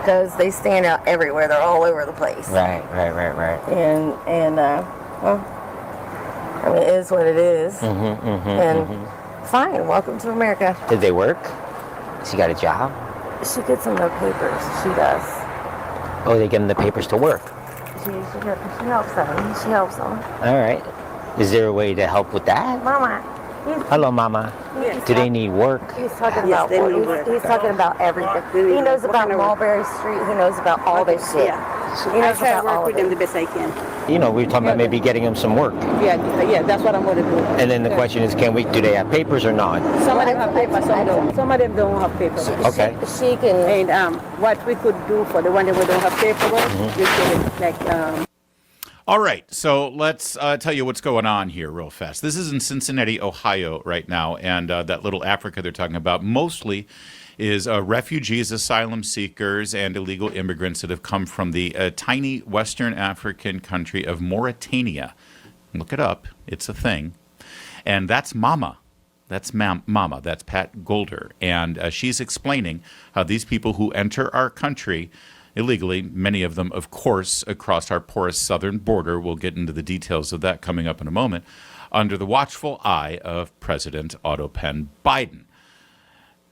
because they stand out everywhere. They're all over the place. Right. And well, I mean, it is what it is. Fine, welcome to America. Did they work? She got a job? She gets them their papers. She does. Oh, they give them the papers to work. She helps them. She helps them. All right. Is there a way to help with that? Mama. Hello, Mama. Yes. Do they need work? He's talking about he's talking about everything. He knows about Mulberry Street. He knows about all this shit. Yeah. He knows I try to about work all with of them it. the best I can. You know, we were talking about maybe getting them some work. Yeah, that's what I'm going to do. And then the question is, do they have papers or not? Some of them have papers, some don't. Some of them don't have papers. Okay. She can. And what we could do for the one that we don't have paperwork, we could like. All right, so let's tell you what's going on here real fast. This is in Cincinnati, Ohio right now, and that little Africa they're talking about mostly is refugees, asylum seekers, and illegal immigrants that have come from the tiny Western African country of Mauritania. Look it up. It's a thing. And that's Mama. That's Mama. That's Pat Golder. And she's explaining how these people who enter our country illegally, many of them, of course, across our porous southern border, we'll get into the details of that coming up in a moment, under the watchful eye of President Otto Penn Biden.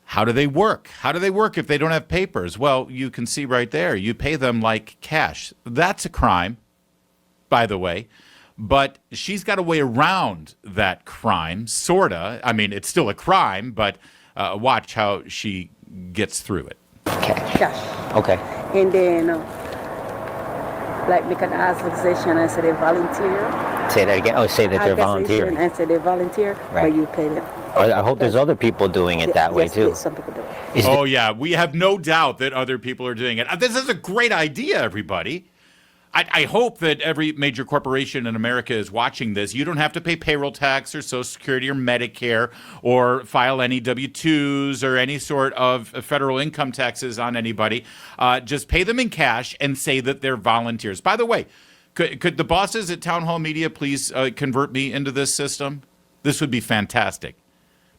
How do they work? How do they work if they don't have papers? Well, you can see right there. You pay them like cash. That's a crime, by the way. But she's got a way around that crime, sorta. I mean, it's still a crime, but watch how she gets through it. Cash. Okay. And then, like, make an accusation and say they volunteer. Say that again. Oh, say that they're volunteering. And say they volunteer, Right. but you pay them. I hope there's other people doing it that way, Yes, too. yes, some people do it. Oh, yeah. We have no doubt that other people are doing it. This is a great idea, everybody. I hope that every major corporation in America is watching this. You don't have to pay payroll tax or Social Security or Medicare or file any W-2s or any sort of federal income taxes on anybody. Just pay them in cash and say that they're volunteers. By the way, could the bosses at Town Hall Media please convert me into this system? This would be fantastic.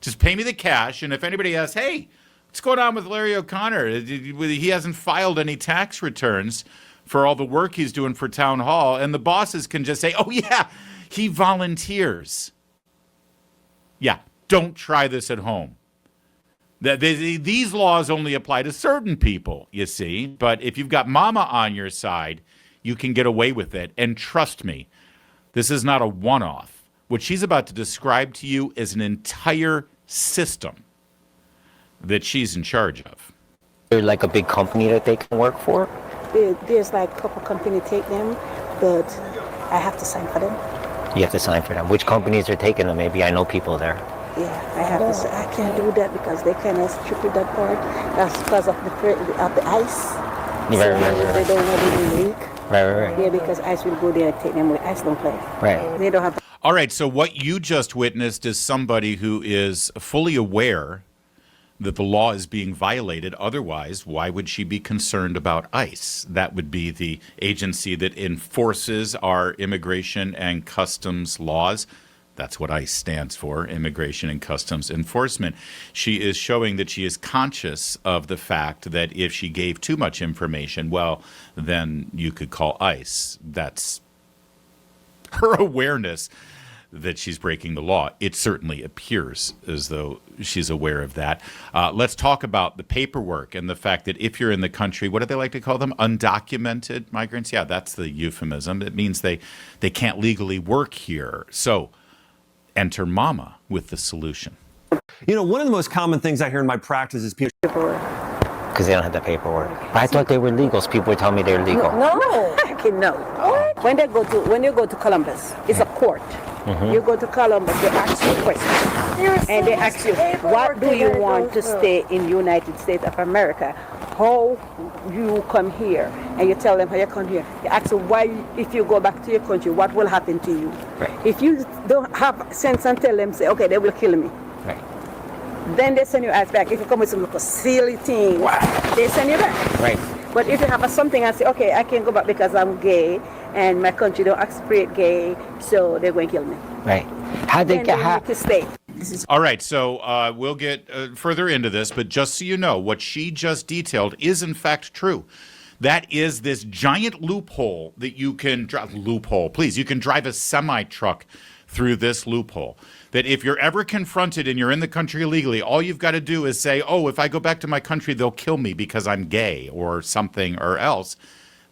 Just pay me the cash, and if anybody asks, hey, what's going on with Larry O'Connor? He hasn't filed any tax returns for all the work he's doing for Town Hall, and the bosses can just say, oh, yeah, he volunteers. Yeah, don't try this at home. These laws only apply to certain people, you see, but if you've got Mama on your side, you can get away with it, and trust me, this is not a one-off. What she's about to describe to you is an entire system that she's in charge of. They're like a big company that they can work for? There's like a couple companies take them, but I have to sign for them. You have to sign for them. Which companies are taking them? Maybe I know people there. Yeah, I have to. I can't do that because they kind of stupid that part. That's because of the ice. Right. They don't want to leak. Right. Yeah, because ice will go there and take them away. Ice don't play. Right. They don't have. All right, so what you just witnessed is somebody who is fully aware that the law is being violated. Otherwise, why would she be concerned about ICE? That would be the agency that enforces our immigration and customs laws. That's what ICE stands for, Immigration and Customs Enforcement. She is showing that she is conscious of the fact that if she gave too much information, well, then you could call ICE. That's her awareness that she's breaking the law. It certainly appears as though she's aware of that. Let's talk about the paperwork and the fact that if you're in the country, what do they like to call them? Undocumented migrants? Yeah, that's the euphemism. It means they can't legally work here. So enter Mama with the solution. You know, one of the most common things I hear in my practice is people. Because they don't have the paperwork. But I thought they were legals. People were telling me they're legal. No. No. What? When you go to Columbus, it's a court. Mm-hmm. You go to Columbus, they ask you questions. And they ask you, what do you want to stay in United States of America? How you come here? And you tell them how you come here. You ask them why, if you go back to your country, what will happen to you? Right. If you don't have sense and tell them, say, okay, they will kill me. Right. Then they send you ass back. If you come with some silly thing, they send you back. Right. But if you have something and say, okay, I can't go back because I'm gay and my country don't accept gay, so they're going to kill me. Right. How they then get to stay. This is All right, so we'll get further into this, but just so you know, what she just detailed is in fact true. That is this giant loophole that you can you can drive a semi-truck through this loophole. That if you're ever confronted and you're in the country illegally, all you've got to do is say, oh, if I go back to my country, they'll kill me because I'm gay or something or else.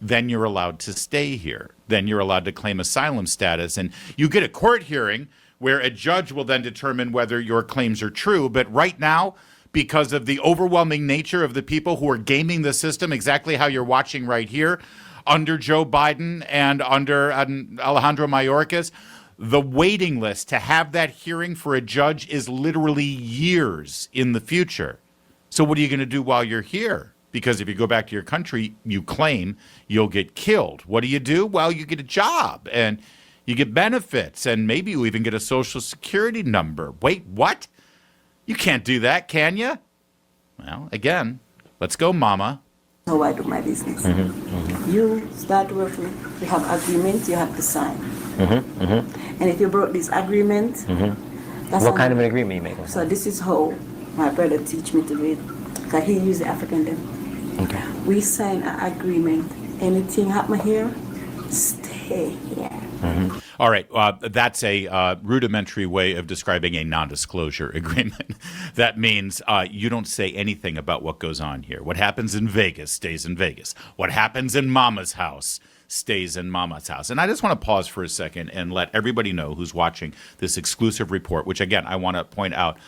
Then you're allowed to stay here. Then you're allowed to claim asylum status. And you get a court hearing where a judge will then determine whether your claims are true. But right now, because of the overwhelming nature of the people who are gaming the system, exactly how you're watching right here, under Joe Biden and under Alejandro Mayorkas, the waiting list to have that hearing for a judge is literally years in the future. So what are you going to do while you're here? Because if you go back to your country, you claim you'll get killed. What do? Well, you get a job and you get benefits and maybe you even get a social security number. Wait, what? You can't do that, can you? Well, again, let's go, Mama. how I do my business. You start working, you have agreement, you have to sign. And if you broke this agreement, that's What kind of an agreement you making? So this is how my brother teach me to do it. Because he used the African them. Okay. We sign an agreement. Anything happen here, stay here. All right, that's a rudimentary way of describing a non-disclosure agreement. That means you don't say anything about what goes on here. What happens in Vegas stays in Vegas. What happens in Mama's house stays in Mama's house. And I just want to pause for a second and let everybody know who's watching this exclusive report, which, again, I want to point out,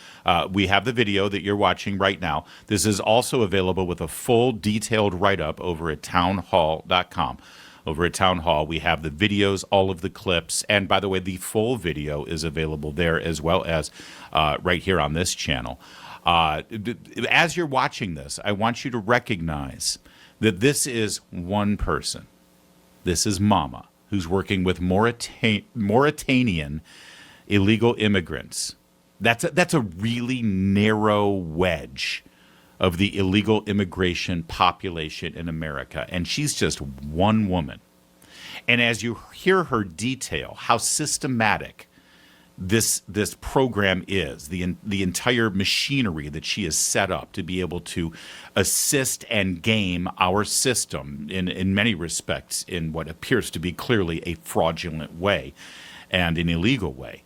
we have the video that you're watching right now. This is also available with a full detailed write-up over at townhall.com. Over at Town Hall, we have the videos, all of the clips, and by the way, the full video is available there as well as right here on this channel. As you're watching this, I want you to recognize that this is one person. This is Mama, who's working with Mauritanian illegal immigrants. That's a really narrow wedge of the illegal immigration population in America. And she's just one woman. And as you hear her detail how systematic this program is, the entire machinery that she has set up to be able to assist and game our system in many respects in what appears to be clearly a fraudulent way and an illegal way.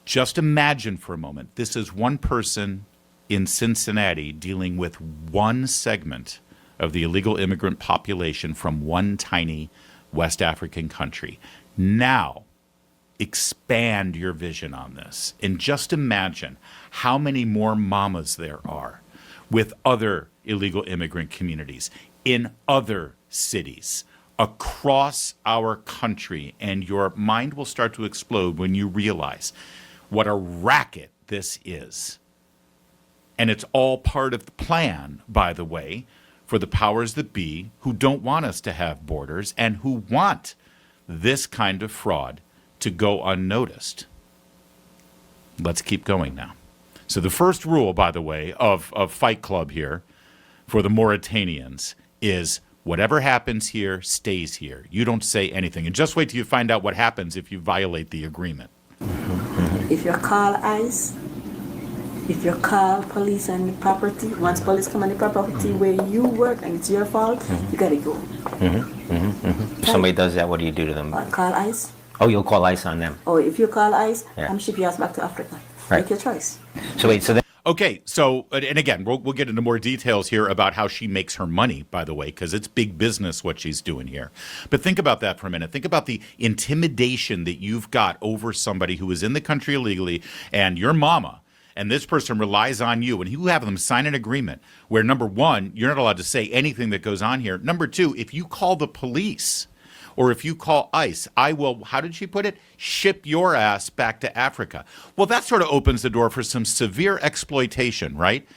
Just imagine for a moment, this is one person in Cincinnati dealing with one segment of the illegal immigrant population from one tiny West African country. Now, expand your vision on this and just imagine how many more mamas there are with other illegal immigrant communities in other cities across our country, and your mind will start to explode when you realize what a racket this is. And it's all part of the plan, by the way, for the powers that be who don't want us to have borders and who want this kind of fraud to go unnoticed. Let's keep going now. So the first rule, by the way, of Fight Club here for the Mauritanians is whatever happens here stays here. You don't say anything. And just wait till you find out what happens if you violate the agreement. If you call ICE, if you call police on the property, once police come on the property where you work and it's your fault, you gotta go. If somebody does that, what do you do to them? Call ICE. Oh, you'll call ICE on them. Or if you call ICE, Yeah. I'm ship your ass back to Africa. Right. Make your choice. So wait, so then Okay, so, and again, we'll get into more details here about how she makes her money, by the way, because it's big business what she's doing here. But think about that for a minute. Think about the intimidation that you've got over somebody who is in the country illegally and your mama, and this person relies on you, and you have them sign an agreement where, number one, you're not allowed to say anything that goes on here. Number two, if you call the police or if you call ICE, I will, how did she put it? Ship your ass back to Africa. Well, that sort of opens the door for some severe exploitation, right?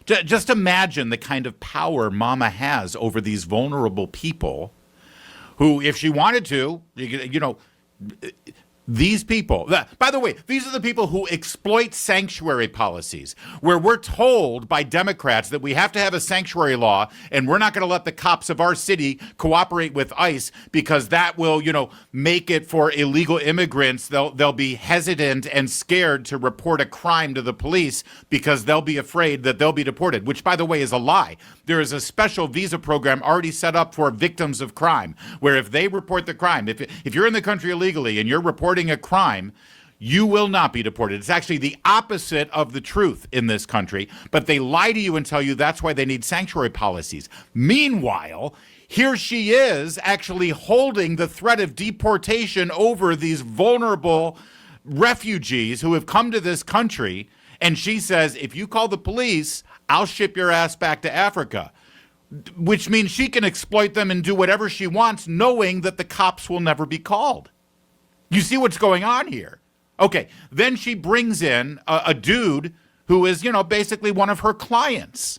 Just imagine the kind of power Mama has over these vulnerable people who, if she wanted to, you know, These people, by the way, these are the people who exploit sanctuary policies, where we're told by Democrats that we have to have a sanctuary law and we're not going to let the cops of our city cooperate with ICE because that will, make it for illegal immigrants. They'll be hesitant and scared to report a crime to the police because they'll be afraid that they'll be deported, which, by the way, is a lie. There is a special visa program already set up for victims of crime, where if they report the crime, if you're in the country illegally and you're reporting a crime, you will not be deported. It's actually the opposite of the truth in this country, but they lie to you and tell you that's why they need sanctuary policies. Meanwhile, here she is actually holding the threat of deportation over these vulnerable refugees who have come to this country, and she says, if you call the police, I'll ship your ass back to Africa, which means she can exploit them and do whatever she wants, knowing that the cops will never be called. You see what's going on here? Okay, then she brings in a dude who is, basically one of her clients.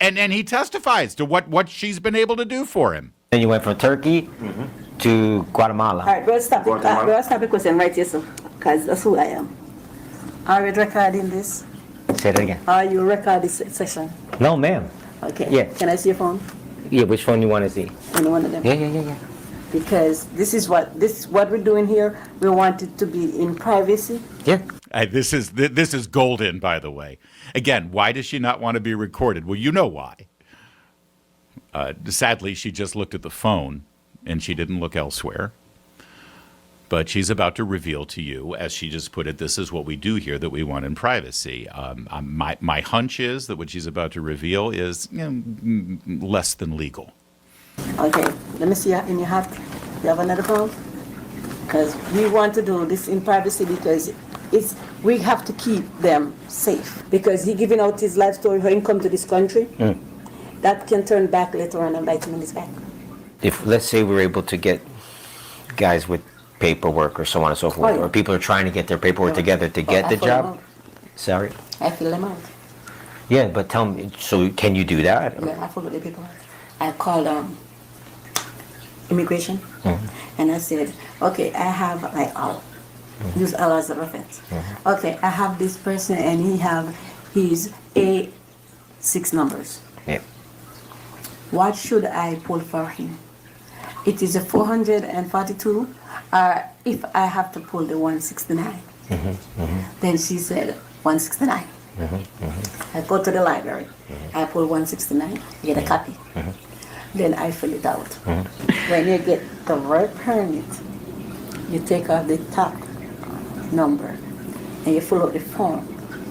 And he testifies to what she's been able to do for him. Then you went from Turkey to Guatemala. All right, we'll stop the question right here, sir, because that's who I am. Are you recording this? Say that again. Are you recording this session? No, ma'am. Okay. Yeah. Can I see your phone? Yeah, which phone you want to see? Any one of them? Yeah. Because this is what we're doing here. We want it to be in privacy. Yeah. This is golden, by the way. Again, why does she not want to be recorded? Well, you know why. Sadly, she just looked at the phone and she didn't look elsewhere. But she's about to reveal to you, as she just put it, this is what we do here that we want in privacy. My hunch is that what she's about to reveal is less than legal. Okay, let me see in your hat. You have another phone? Because we want to do this in privacy because we have to keep them safe. Because he giving out his life story, how he come to this country, that can turn back later on and bite him in his back. If, let's say, we're able to get guys with paperwork or so on and so forth, or people are trying to get their paperwork together to get the job. Sorry? I fill them out. Yeah, but tell me, so can you do that? Yeah, I forgot the paperwork. I called immigration and I said, okay, I have like Al. Use Al as a reference. Okay, I have this person and he have his A6 numbers. Yeah. What should I pull for him? It is a 442, if I have to pull the 169. Then she said 169. I go to the library. I pull 169, get a copy. Then I fill it out. When you get the work permit, you take out the top number and you fill out the form,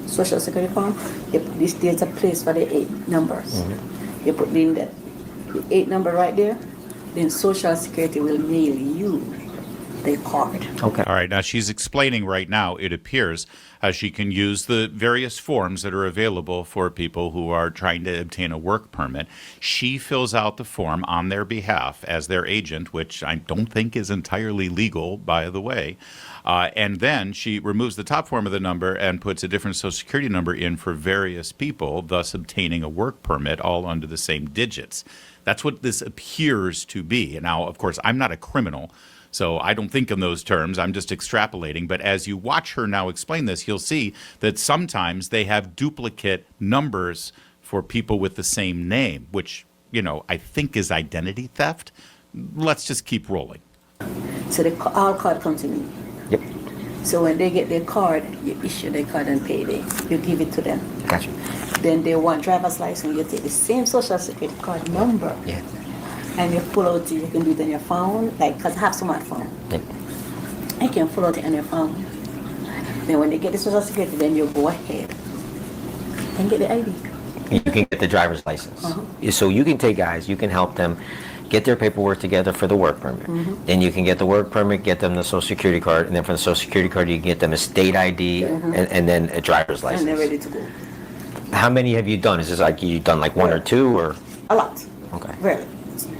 Social Security form. You put this, there's a place for the 8 numbers. You put in the 8 number right there. Then Social Security will mail you the card. Okay. All right. Now she's explaining right now, it appears, how she can use the various forms that are available for people who are trying to obtain a work permit. She fills out the form on their behalf as their agent, which I don't think is entirely legal, by the way. And then she removes the top form of the number and puts a different Social Security number in for various people, thus obtaining a work permit all under the same digits. That's what this appears to be. And now, of course, I'm not a criminal, so I don't think in those terms. I'm just extrapolating. But as you watch her now explain this, you'll see that sometimes they have duplicate numbers for people with the same name, which, I think is identity theft. Let's just keep rolling. So our card comes to me. Yep. So when they get their card, you issue their card on payday. You give it to them. Gotcha. Then they want driver's license. You take the same Social Security card number. Yeah. And you pull out, you can do it on your phone, because I have smartphone. Yep. You can pull out it on your phone. Then when they get the Social Security, then you go ahead and get the ID. You can get the driver's license. So you can take guys, you can help them get their paperwork together for the work permit. Then you can get the work permit, get them the Social Security card, and then from the Social Security card you can get them a state ID and then a driver's license. And they're ready to go. How many have you done? Is this like you've done like 1 or 2 or? A lot. Okay. Really.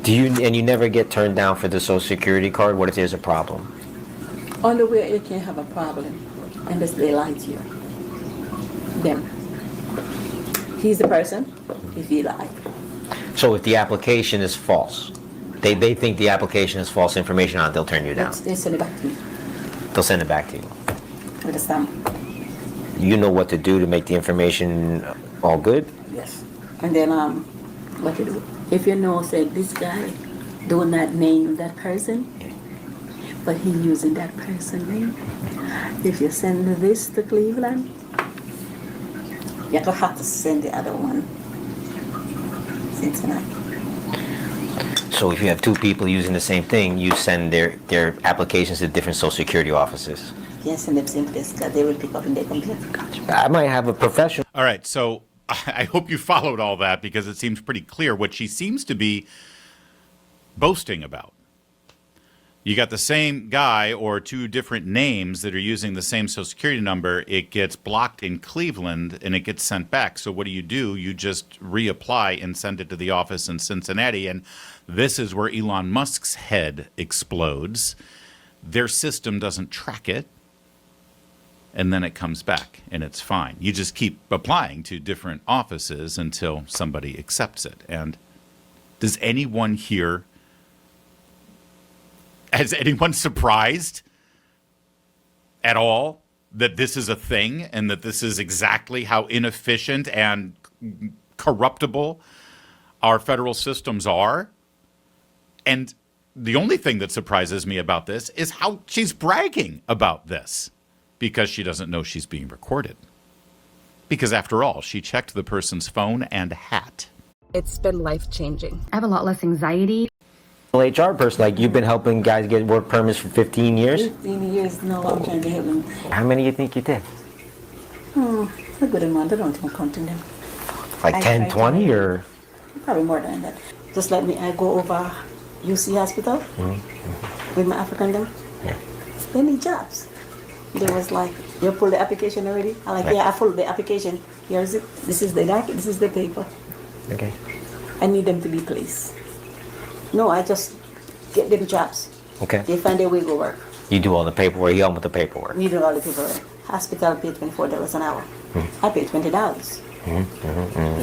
Do you never get turned down for the Social Security card? What if there's a problem? Only way you can have a problem, unless they lie to you. Them. He's the person, if he lied. So if the application is false, they think the application is false information on it, they'll turn you down. They send it back to me. They'll send it back to you. with a stamp. You know what to do to make the information all good? Yes. And then what to do? If you know, say this guy do not name that person, but he using that person name. If you send this to Cleveland, you will have to send the other one Cincinnati. So if you have two people using the same thing, you send their applications to different Social Security offices. Yes, send them same place because they will pick up in their computer. I might have a professional. All right, so I hope you followed all that because it seems pretty clear what she seems to be boasting about. You got the same guy or two different names that are using the same Social Security number. It gets blocked in Cleveland and it gets sent back. So what do? You just reapply and send it to the office in Cincinnati. And this is where Elon Musk's head explodes. Their system doesn't track it. And then it comes back and it's fine. You just keep applying to different offices until somebody accepts it. And does anyone here, has anyone surprised at all that this is a thing and that this is exactly how inefficient and corruptible our federal systems are? And the only thing that surprises me about this is how she's bragging about this. Because she doesn't know she's being recorded. Because after all, she checked the person's phone and hat. It's been life-changing. I have a lot less anxiety. HR person, like you've been helping guys get work permits for 15 years. 15 years now, I'm trying to help them. How many do you think you did? A good amount. I don't think I'm counting them. Like I 10, tried to 20 do- or? Probably more than that. Just like me, I go over UC Hospital with my African them. Yeah. They need jobs. They was like, you pulled the application already? I'm like, yeah, I pulled the application. Here's it. This is the document. This is the paper. Okay. I need them to be placed. No, I just get them jobs. Okay. They find their way to work. You do all the paperwork. You help with the paperwork. We do all the paperwork. Hospital pay $24 an hour. I pay $20.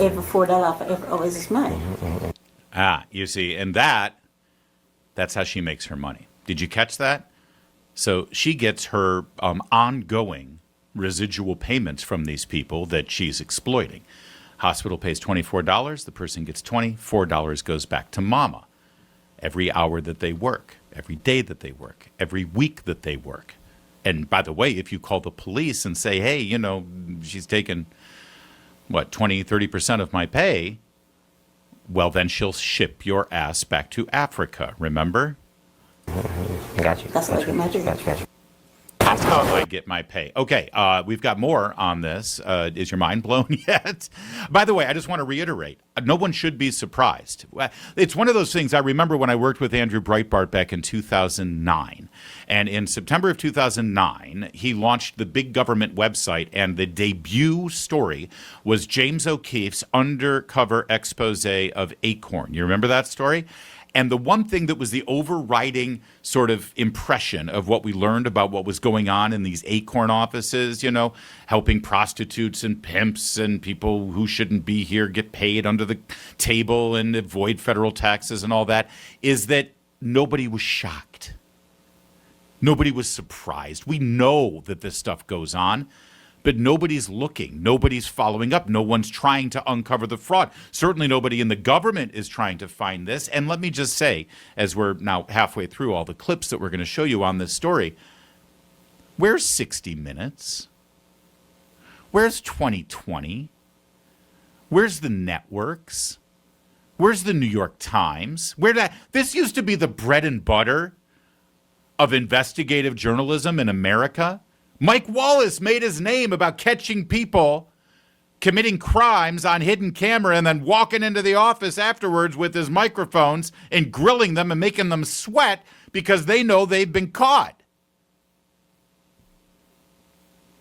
Every $4 for every hour is mine. You see, and that's how she makes her money. Did you catch that? So she gets her ongoing residual payments from these people that she's exploiting. Hospital pays $24, the person gets $20, $4 goes back to mama. Every hour that they work, every day that they work, every week that they work. And by the way, if you call the police and say, hey, she's taken, 20, 30% of my pay, well, then she'll ship your ass back to Africa, remember? Got you. That's like my dream. Got you. That's how I get my pay. Okay, we've got more on this. Is your mind blown yet? By the way, I just want to reiterate, no one should be surprised. It's one of those things I remember when I worked with Andrew Breitbart back in 2009. And in September of 2009, he launched the Big Government website, and the debut story was James O'Keefe's undercover expose of Acorn. You remember that story? And the one thing that was the overriding sort of impression of what we learned about what was going on in these Acorn offices, helping prostitutes and pimps and people who shouldn't be here get paid under the table and avoid federal taxes and all that, is that nobody was shocked. Nobody was surprised. We know that this stuff goes on. But nobody's looking. Nobody's following up. No one's trying to uncover the fraud. Certainly nobody in the government is trying to find this. And let me just say, as we're now halfway through all the clips that we're going to show you on this story, where's 60 Minutes? Where's 2020? Where's the networks? Where's the New York Times? This used to be the bread and butter of investigative journalism in America. Mike Wallace made his name about catching people committing crimes on hidden camera and then walking into the office afterwards with his microphones and grilling them and making them sweat because they know they've been caught.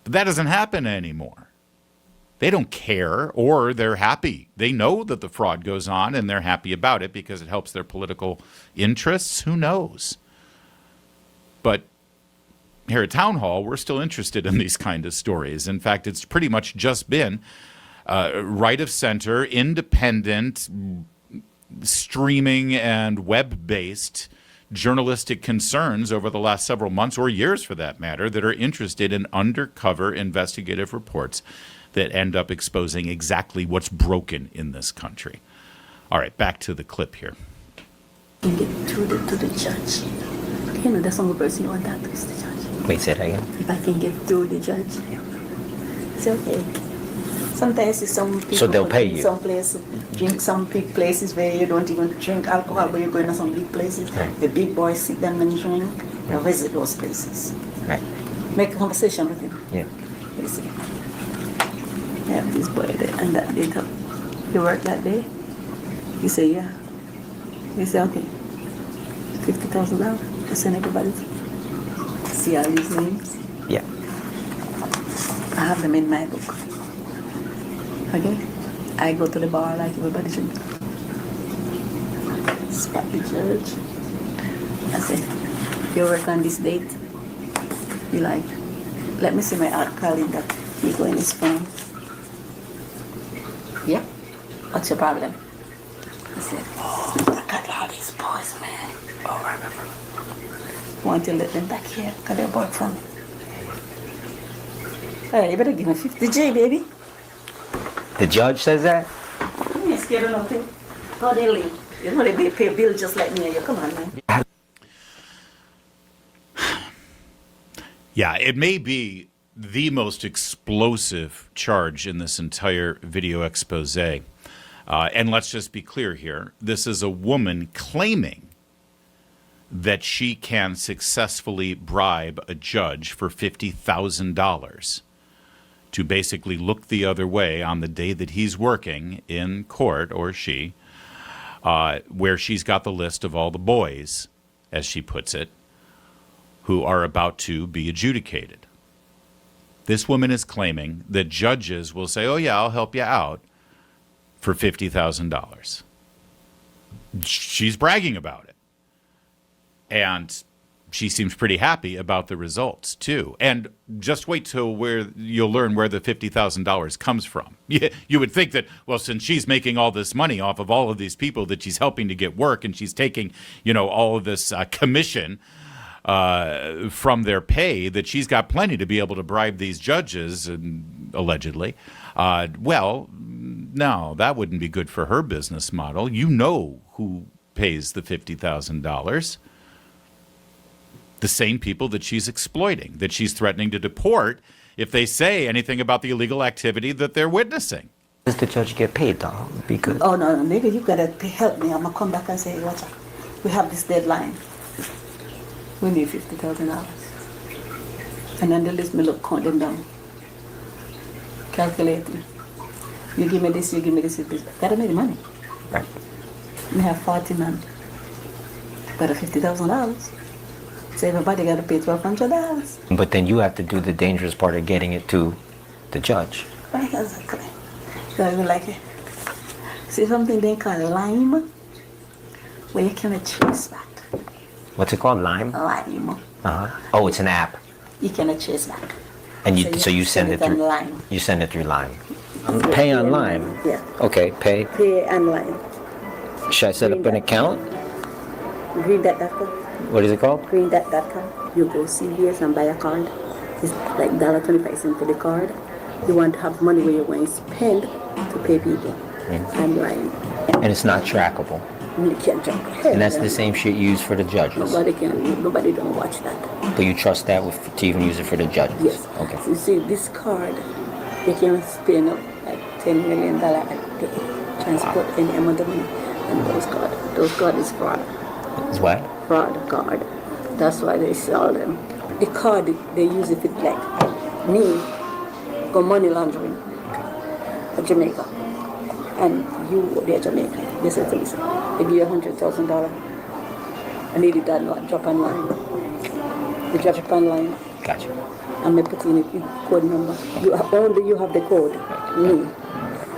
But that doesn't happen anymore. They don't care, or they're happy. They know that the fraud goes on and they're happy about it because it helps their political interests. Who knows? But here at Town Hall, we're still interested in these kind of stories. In fact, it's pretty much just been right of center, independent, streaming and web-based journalistic concerns over the last several months or years for that matter that are interested in undercover investigative reports that end up exposing exactly what's broken in this country. All right, back to the clip here. Can get through to the judge. You know, that's the only person you want that to is the judge. Wait, say that again. If I can get through the judge, it's okay. Sometimes it's some people So they'll pay you. Some places drink some big places where you don't even drink alcohol, but you're going to some big places. Right. The big boys sit down and drink. They'll visit those places. Right. Make a conversation with him. Yeah. You see. Yeah, this boy there, and that day, you work that day? You say, yeah. You say, okay. $50,000. I send everybody. See all these names? Yeah. I have them in my book. Okay? I go to the bar like everybody should. Spot the judge. I say, you work on this date? You like, let me see my art calendar. You go in his phone. Yeah? What's your problem? I said, I got all these boys, man. Oh, I remember. Want to let them back here, because they're boyfriend. Hey, you better give me 50J, baby. The judge says that? You ain't scared of nothing. How they live? You know they pay bills just like me and you. Come on, man. Yeah, it may be the most explosive charge in this entire video expose. And let's just be clear here. This is a woman claiming that she can successfully bribe a judge for $50,000 to basically look the other way on the day that he's working in court, or she, where she's got the list of all the boys, as she puts it, who are about to be adjudicated. This woman is claiming that judges will say, oh yeah, I'll help you out for $50,000. She's bragging about it. And she seems pretty happy about the results, too. And just wait till where you'll learn where the $50,000 comes from. You would think that, well, since she's making all this money off of all of these people that she's helping to get work, and she's taking, all of this commission from their pay, that she's got plenty to be able to bribe these judges, allegedly. Well, no, that wouldn't be good for her business model. You know who pays the $50,000. The same people that she's exploiting, that she's threatening to deport if they say anything about the illegal activity that they're witnessing. Does the judge get paid, though? Be good. Oh, no, nigga, you gotta help me. I'm gonna come back and say, watch out. We have this deadline. We need $50,000. And then the list me look, count them down. Calculating. You give me this, you give me this, gotta make the money. Right. We have 40 men. Got $50,000. So everybody got to pay $1,200. But then you have to do the dangerous part of getting it to the judge. Right, exactly. So you like it. See something they call lime, where you can trace back. What's it called? Lime? Lime. Uh-huh. Oh, it's an app. You can trace back. And you send it on through Lime. You send it through Lime. Pay on Lime. Yeah. Okay, pay. Pay on Lime. Should I set up an account? Greendat.com. What is it called? Greendat.com. You go CVS and buy a card. It's like $1.25 for the card. You want to have money where you're going to spend to pay people. And Lime. And it's not trackable. You can't track. And that's the same shit used for the judges. Nobody don't watch that. But you trust that to even use it for the judges? Yes. Okay. You see, this card, you can spend up like $10 million a day, transport any amount of money, and those cards is fraud. It's what? Fraud card. That's why they sell them. The card, they use it for like me, go money laundering at Jamaica. And you, they're Jamaican. They said to me, they give you $100,000. I need it that drop online. They drop it online. Gotcha. And I put in a code number. Only you have the code, me.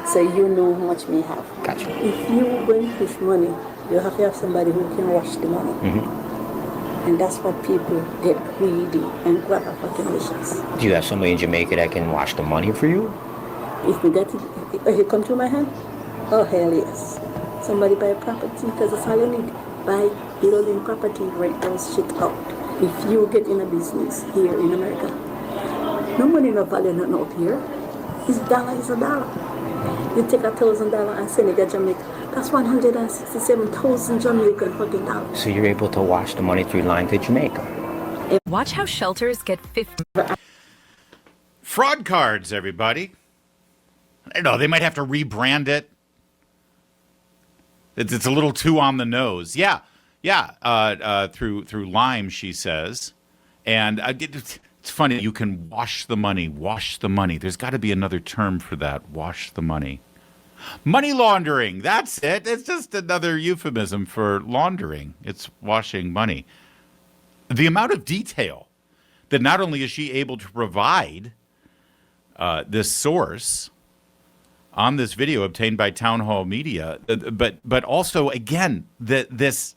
So you know how much me have. Gotcha. If you go and push money, you have to have somebody who can wash the money. Mm-hmm. And that's what people get greedy and grab up fucking wishes. Do you have somebody in Jamaica that can wash the money for you? If we get it, if it come to my hand, oh hell yes. Somebody buy property because that's all you need. buy building property, rent those shit out. If you get in a business here in America, no money, no value, nothing up here. It's dollar is a dollar. You take $1,000 and send it to Jamaica. That's 167,000 Jamaican fucking dollars. So you're able to wash the money through line to Jamaica. Watch how shelters get 50. Fraud cards, everybody. I don't know, they might have to rebrand it. It's a little too on the nose. Yeah. Through Lime, she says. And it's funny, you can wash the money. There's got to be another term for that, wash the money. Money laundering, that's it. It's just another euphemism for laundering. It's washing money. The amount of detail that not only is she able to provide this source on this video obtained by Town Hall Media, but also, again, this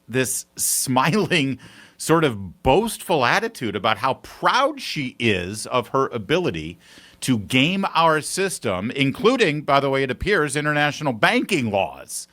smiling, sort of boastful attitude about how proud she is of her ability to game our system, including, by the way, it appears, international banking laws.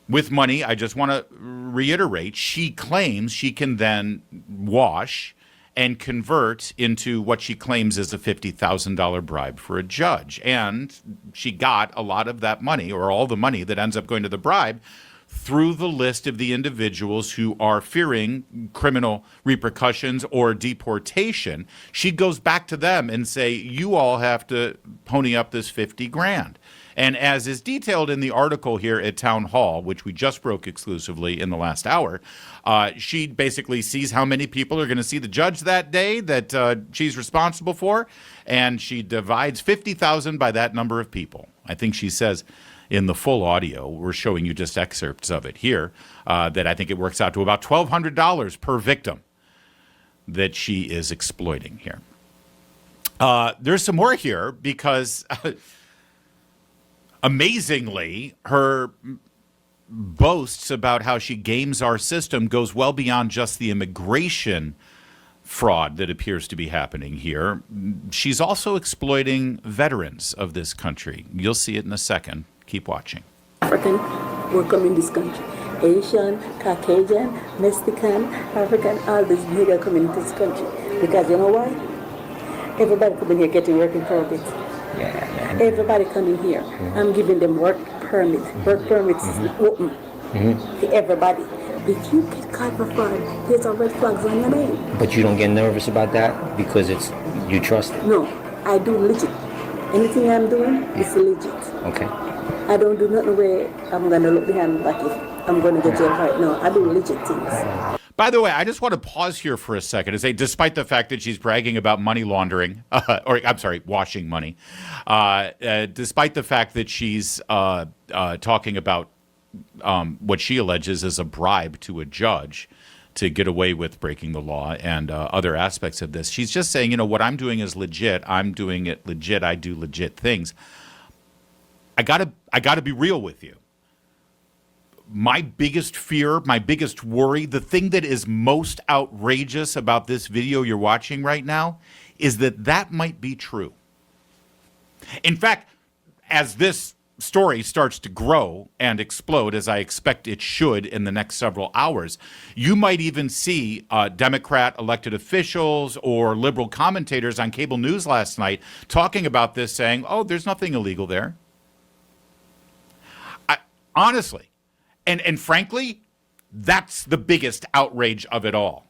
With money, I just want to reiterate, she claims she can then wash and convert into what she claims is a $50,000 bribe for a judge. And she got a lot of that money, or all the money that ends up going to the bribe, through the list of the individuals who are fearing criminal repercussions or deportation. She goes back to them and say, you all have to pony up this 50 grand. And as is detailed in the article here at Town Hall, which we just broke exclusively in the last hour, she basically sees how many people are going to see the judge that day that she's responsible for, and she divides 50,000 by that number of people. I think she says in the full audio, we're showing you just excerpts of it here, that I think it works out to about $1,200 per victim that she is exploiting here. There's some more here because... amazingly, her boasts about how she games our system goes well beyond just the immigration fraud that appears to be happening here. She's also exploiting veterans of this country. You'll see it in a second. Keep watching. African will come in this country. Asian, Caucasian, Mexican, African, all these niggas coming into this country. Because you know why? Everybody coming here getting working permits. Yeah. Everybody coming here. I'm giving them work permits. Work permits is open to everybody. If you get caught for fraud, there's a red flags on your name. But you don't get nervous about that because you trust it? No, I do legit. Anything I'm doing is legit. Okay. I don't do nothing where I'm going to look behind my back if I'm going to get jail right now. I do legit things. By the way, I just want to pause here for a second and say, despite the fact that she's bragging about money laundering, washing money, despite the fact that she's talking about what she alleges is a bribe to a judge to get away with breaking the law and other aspects of this, she's just saying, what I'm doing is legit. I'm doing it legit. I do legit things. I gotta be real with you. My biggest fear, my biggest worry, the thing that is most outrageous about this video you're watching right now is that might be true. In fact, as this story starts to grow and explode, as I expect it should in the next several hours, you might even see Democrat elected officials or liberal commentators on cable news last night talking about this, saying, oh, there's nothing illegal there. Honestly. And frankly, that's the biggest outrage of it all.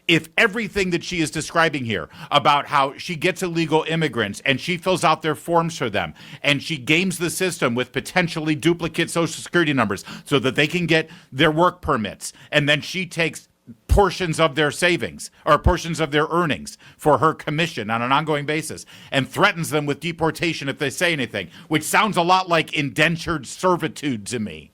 If everything that she is describing here about how she gets illegal immigrants and she fills out their forms for them and she games the system with potentially duplicate Social Security numbers so that they can get their work permits, and then she takes portions of their savings or portions of their earnings for her commission on an ongoing basis and threatens them with deportation if they say anything, which sounds a lot like indentured servitude to me.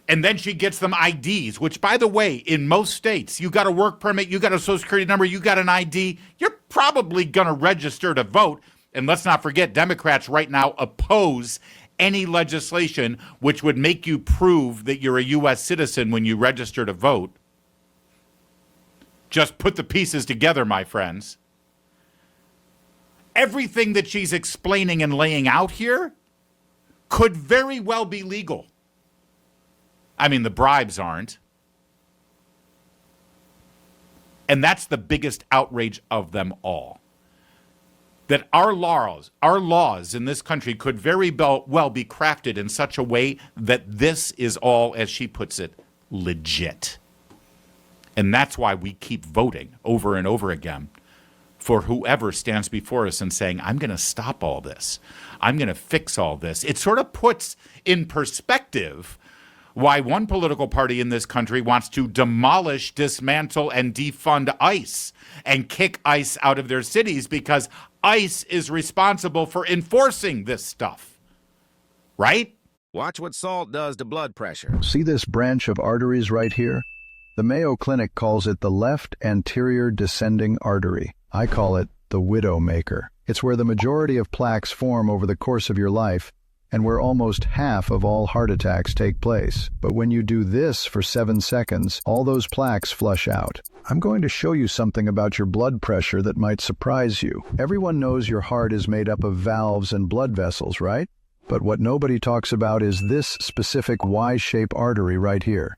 And then she gets them IDs, which, by the way, in most states, you got a work permit, you got a Social Security number, you got an ID, you're probably going to register to vote. And let's not forget, Democrats right now oppose any legislation which would make you prove that you're a U.S. citizen when you register to vote. Just put the pieces together, my friends. Everything that she's explaining and laying out here could very well be legal. I mean, the bribes aren't. And that's the biggest outrage of them all. That our laws in this country could very well be crafted in such a way that this is all, as she puts it, legit. And that's why we keep voting over and over again for whoever stands before us and saying, I'm going to stop all this. I'm going to fix all this. It sort of puts in perspective why one political party in this country wants to demolish, dismantle, and defund ICE and kick ICE out of their cities because ICE is responsible for enforcing this stuff. Right? Watch what salt does to blood pressure. See this branch of arteries right here? The Mayo Clinic calls it the left anterior descending artery. I call it the widowmaker. It's where the majority of plaques form over the course of your life and where almost half of all heart attacks take place. But when you do this for 7 seconds, all those plaques flush out. I'm going to show you something about your blood pressure that might surprise you. Everyone knows your heart is made up of valves and blood vessels, right? But what nobody talks about is this specific Y-shaped artery right here.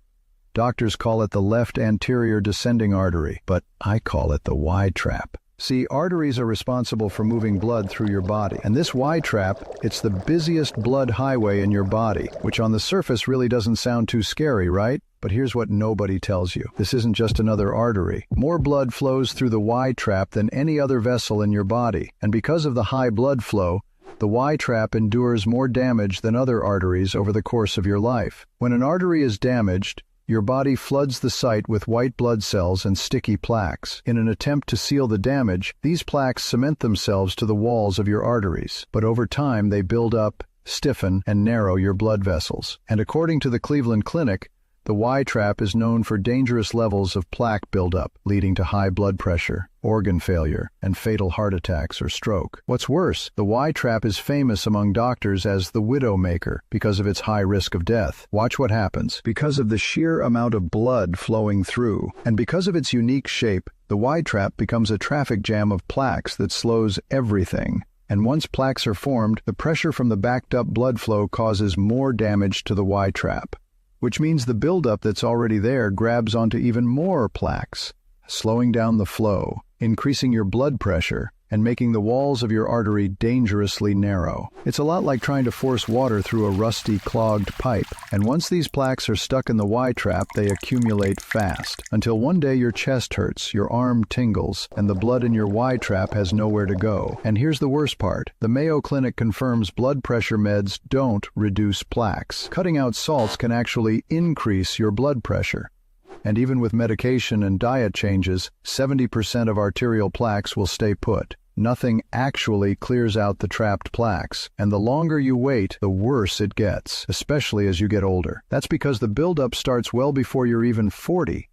Doctors call it the left anterior descending artery, but I call it the Y-trap. See, arteries are responsible for moving blood through your body, and this Y-trap, it's the busiest blood highway in your body, which on the surface really doesn't sound too scary, right? But here's what nobody tells you. This isn't just another artery. More blood flows through the Y-trap than any other vessel in your body, and because of the high blood flow, the Y-trap endures more damage than other arteries over the course of your life. When an artery is damaged, your body floods the site with white blood cells and sticky plaques. In an attempt to seal the damage, these plaques cement themselves to the walls of your arteries. But over time, they build up, stiffen, and narrow your blood vessels. And according to the Cleveland Clinic, the Y-trap is known for dangerous levels of plaque buildup, leading to high blood pressure, organ failure, and fatal heart attacks or stroke. What's worse, the Y-trap is famous among doctors as the widowmaker because of its high risk of death. Watch what happens. Because of the sheer amount of blood flowing through, and because of its unique shape, the Y-trap becomes a traffic jam of plaques that slows everything. And once plaques are formed, the pressure from the backed up blood flow causes more damage to the Y-trap, which means the buildup that's already there grabs onto even more plaques, slowing down the flow, increasing your blood pressure, and making the walls of your artery dangerously narrow. It's a lot like trying to force water through a rusty, clogged pipe. And once these plaques are stuck in the Y-trap, they accumulate fast, until one day your chest hurts, your arm tingles, and the blood in your Y-trap has nowhere to go. And here's the worst part. The Mayo Clinic confirms blood pressure meds don't reduce plaques. Cutting out salts can actually increase your blood pressure. And even with medication and diet changes, 70% of arterial plaques will stay put. Nothing actually clears out the trapped plaques, and the longer you wait, the worse it gets, especially as you get older. That's because the buildup starts well before you're even 40,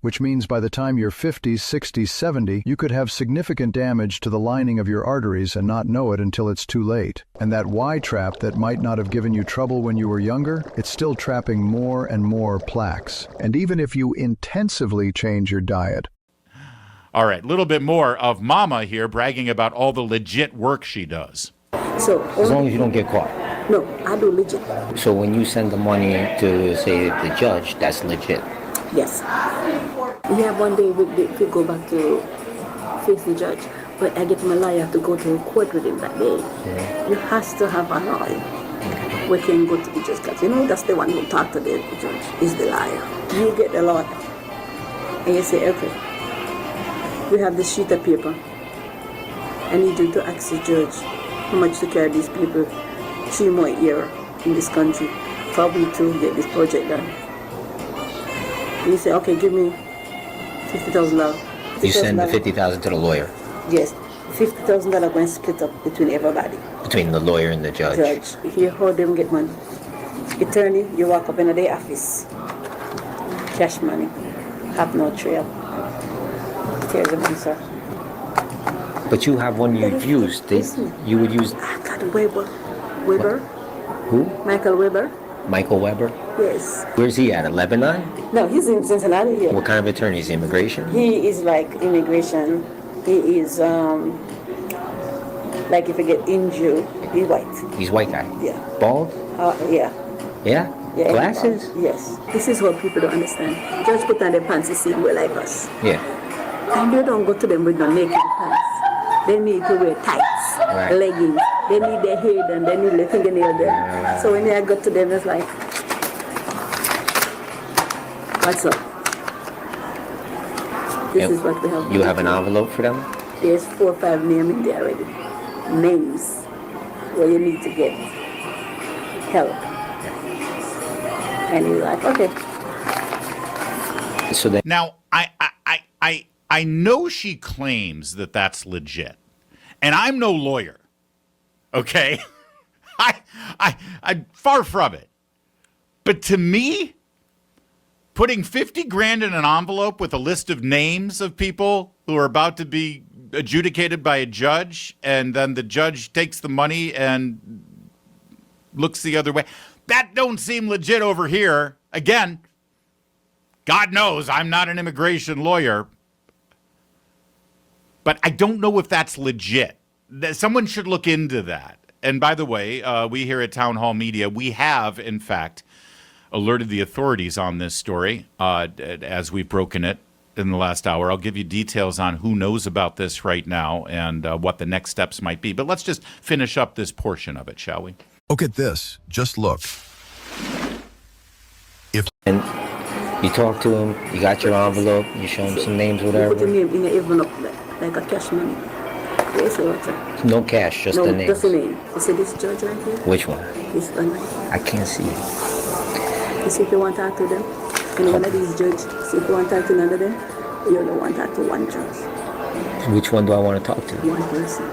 which means by the time you're 50, 60, 70, you could have significant damage to the lining of your arteries and not know it until it's too late. And that Y-trap that might not have given you trouble when you were younger, it's still trapping more and more plaques. And even if you intensively change your diet. All right, a little bit more of Mama here bragging about all the legit work she does. So As long as you don't get caught. no, I do legit. So when you send the money to, say, the judge, that's legit. Yes. We have one day we go back to face the judge, but I get my lawyer to go to court with him that day. Yeah. You have to have a lawyer. We can go to the judge because that's the one who talk to the judge, is the lawyer. You get the lawyer and you say, okay, we have this sheet of paper. I need you to ask the judge how much to carry these people 3 more years in this country for me to get this project done. And you say, okay, give me $50,000. You send the $50,000 to the lawyer. Yes, $50,000 going to split up between everybody. Between the lawyer and the judge. Judge, here how them get money. Attorney, you walk up in their office, cash money, have no trail. Here's the money, sir. But you have one you've used. You would use I got Weber. Weber? who? Michael Weber? Michael Weber? Yes. Where's he at? Lebanon? No, he's in Cincinnati here. What kind of attorney? Is he immigration? He is like immigration. He is like if you get injured, he's white. He's white guy. Yeah. Bald? Yeah. Yeah? Yeah, Glasses? anybody. Yes. This is what people don't understand. Just put on their pants and see we're like us. Yeah. And you don't go to them with no naked pants. They need to wear tights, Right. leggings. They need their hair done. They need their fingernail done. So when I go to them, it's like, what's up? This is what we have. You have an envelope for them? There's 4 or 5 names in there already. Names where you need to get help. And you're like, okay. So then, Now, I know she claims that that's legit, and I'm no lawyer. Okay, I far from it. But to me, putting 50 grand in an envelope with a list of names of people who are about to be adjudicated by a judge, and then the judge takes the money and looks the other way, that don't seem legit over here. Again, God knows I'm not an immigration lawyer, but I don't know if that's legit. Someone should look into that. And by the way, we here at Town Hall Media, we have, in fact, alerted the authorities on this story as we've broken it in the last hour. I'll give you details on who knows about this right now and what the next steps might be. But let's just finish up this portion of it, shall we? Look at this. Just look. and you talk to him, you got your envelope, you show him some names, You put the whatever. name in the envelope like a cash money. Yes, what? No cash, just No, the names. just the name. You see this judge right here? Which one? This one right here. I can't see it. You see if you want to talk to them, any one of these judges, see if you want to talk to none of them, you only want to talk to one judge, Which one do I want to talk to? one person.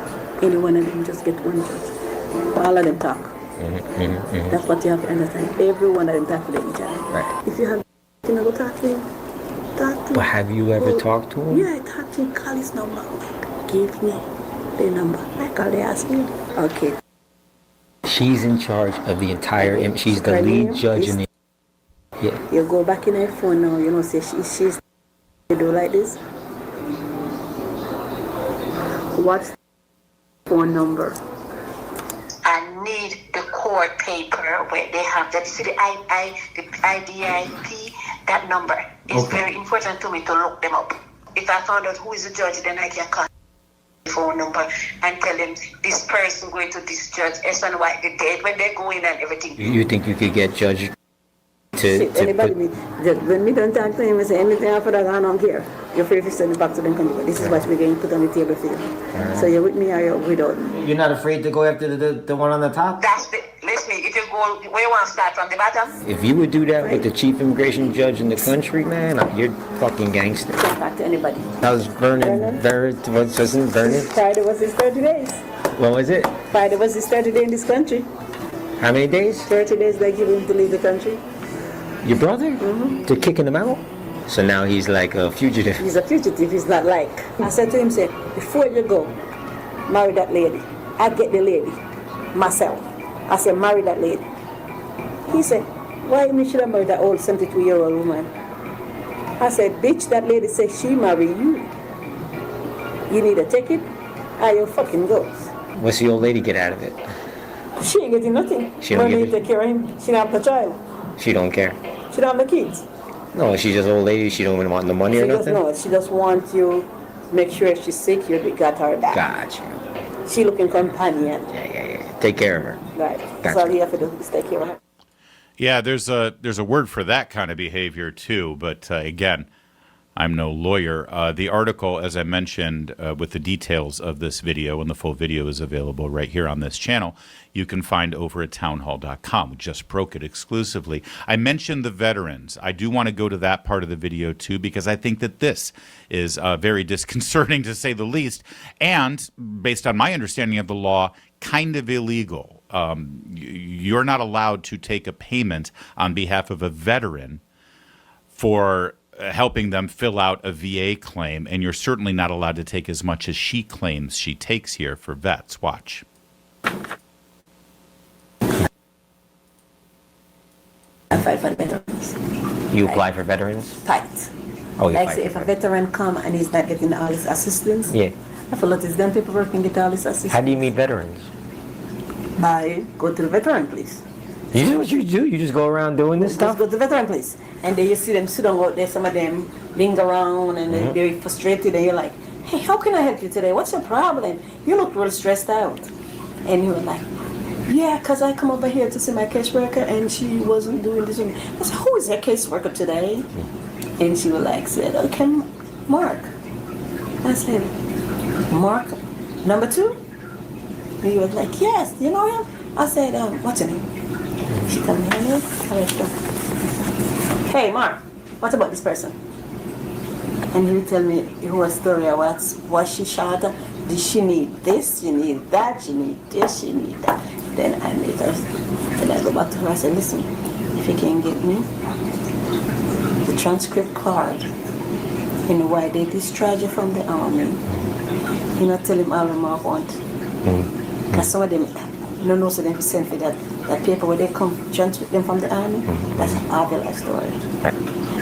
Any one of them, just get one judge. All of them talk. That's what you have to understand. Every one of them talk to them each other. Right. If you have, you know, go talk to him. Talk to But him. have you ever talked to him? Yeah, I talked to him. Call his number. Give me the number. I call they ask me. Okay. She's in charge of the entire. She's the Her lead name judge is- in the. Yeah. You go back in her phone now, you know, say she's you do like this. What's the phone number? I need the court paper where they have that. See the IDIP, that number is very important to me to look them up. If I found out who is the judge, then I can call the phone number and tell them this person going to this judge, S and Y, the date when they go in and everything. You think you could get judge to Anybody, put, when me don't talk to him and say anything after that, I don't care. You're free to send it back to them country. But this is what we're going to put on the table for you. So you're with me or you're without me? You're not afraid to go after the one on the top? That's the, listen, if you go, where you want to start from the bottom? If you would do that with the chief immigration judge in the country, man, you're fucking gangster. Can't talk to anybody. How's Vernon? Wasn't Vernon? Friday was his 30 days. What was it? Friday was his 30 days in this country. How many days? 30 days they give him to leave the country. Your brother? They're kicking him out? So now he's like a fugitive. He's a fugitive, he's not like. I said to him, say, before you go, marry that lady. I get the lady myself. I said, marry that lady. He said, why me should I marry that old 72-year-old woman? I said, bitch, that lady said she marry you. You need a ticket? You fucking go. What's the old lady get out of it? She ain't getting nothing. She don't Money get take care of him. She don't have the child. She don't care. She don't have the kids. No, she's just old lady. She don't even want the money or She just nothing? know. She just wants you make sure if she's sick, you got her back. Gotcha. She looking companion. Yeah. Take care of her. Right. That's all you have to do is take care of her. Yeah, there's a word for that kind of behavior too. But again, I'm no lawyer. The article, as I mentioned, with the details of this video, and the full video is available right here on this channel, you can find over at townhall.com. We just broke it exclusively. I mentioned the veterans. I do want to go to that part of the video too, because I think that this is very disconcerting to say the least, and based on my understanding of the law, kind of illegal. You're not allowed to take a payment on behalf of a veteran for helping them fill out a VA claim, and you're certainly not allowed to take as much as she claims she takes here for vets. Watch. I fight for the veterans. You apply for veterans? Fight. Oh, you Like fight say for if a veterans. veteran come and he's not getting all his assistance, Yeah. I feel that it's them paperwork and get all his assistance. How do you meet veterans? By go to the veteran place. You know what you do? You just go around doing this Just stuff? go to the veteran place. And then you see them sit down out there, some of them linger around and they're very frustrated and you're like, hey, how can I help you today? What's your problem? You look real stressed out. And you were like, yeah, because I come over here to see my caseworker and she wasn't doing this. I said, who is your caseworker today? And she was like, said, okay, Mark. I said, Mark, number 2? And he was like, yes, you know him? I said, what's your name? She told me her name. Hey, Mark, what about this person? And he would tell me her story of what she shot. Did she need this? She need that? She need this? She need that? Then I made her, and I go back to her. I said, listen, if you can get me the transcript card, you know why they discharge you from the army, you know, tell him all the Mark want. Because some of them, you know, so them send for that paper where they come transfer them from the army. That's our life story.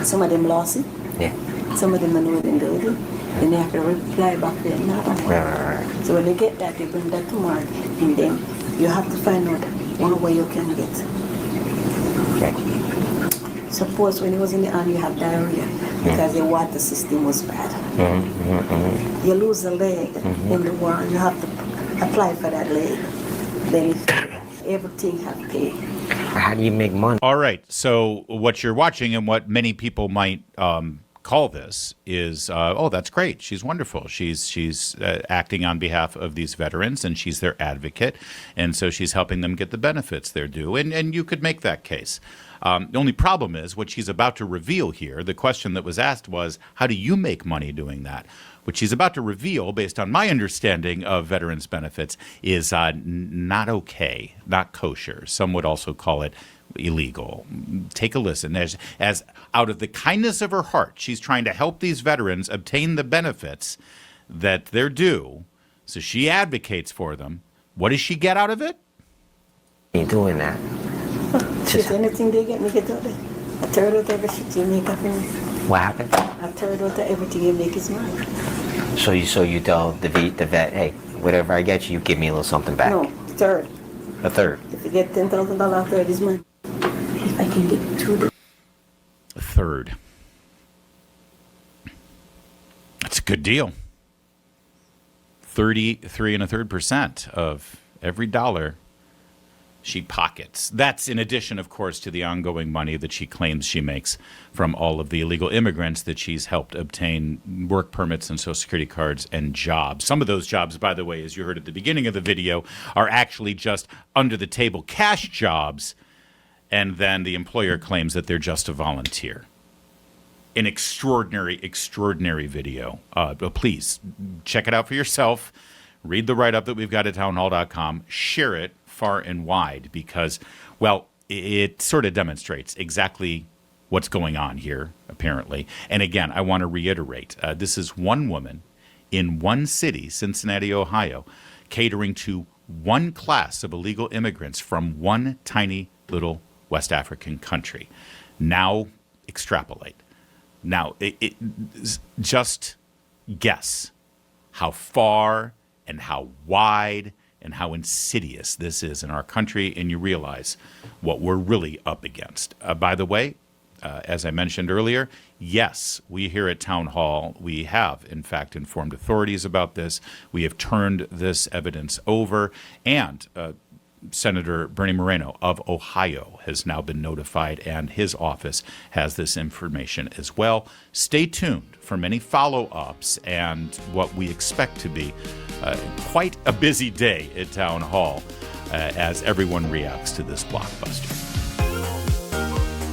Some of them lost it. Yeah. Some of them don't know what they do. Then they have to reply back there. Right. So when they get that, they bring that to Mark, and then you have to find out one way you can get. Okay. Suppose when he was in the army, you have diarrhea because the water system was bad. You lose a leg in the war, you have to apply for that leg. Then everything have paid. How do you make money? All right. So what you're watching and what many people might call this is, oh, that's great. She's wonderful. She's acting on behalf of these veterans, and she's their advocate, and so she's helping them get the benefits they're due. And you could make that case. The only problem is what she's about to reveal here. The question that was asked was, how do you make money doing that? What she's about to reveal, based on my understanding of veterans benefits, is not okay, not kosher. Some would also call it illegal. Take a listen. As out of the kindness of her heart, she's trying to help these veterans obtain the benefits that they're due. So she advocates for them. What does she get out of it? Ain't doing that. If anything they get, me get out there. A third of everything you make up in. What happened? A third of everything you make is mine. So you tell the vet, hey, whatever I get you, give me a little something back. No, third. A third. If you get $10,000, a third is mine. If I can get to A third. That's a good deal. 33.33% of every dollar she pockets. That's in addition, of course, to the ongoing money that she claims she makes from all of the illegal immigrants that she's helped obtain work permits and Social Security cards and jobs. Some of those jobs, by the way, as you heard at the beginning of the video, are actually just under-the-table cash jobs, and then the employer claims that they're just a volunteer. An extraordinary, extraordinary video. Please, check it out for yourself. Read the write-up that we've got at townhall.com. Share it far and wide because, well, it sort of demonstrates exactly what's going on here, apparently. And again, I want to reiterate, this is one woman in one city, Cincinnati, Ohio, catering to one class of illegal immigrants from one tiny little West African country. Now extrapolate. Now, just guess how far and how wide and how insidious this is in our country, and you realize what we're really up against. By the way, as I mentioned earlier, yes, we here at Town Hall, we have, in fact, informed authorities about this. We have turned this evidence over, and Senator Bernie Moreno of Ohio has now been notified, and his office has this information as well. Stay tuned for many follow-ups and what we expect to be quite a busy day at Town Hall as everyone reacts to this blockbuster.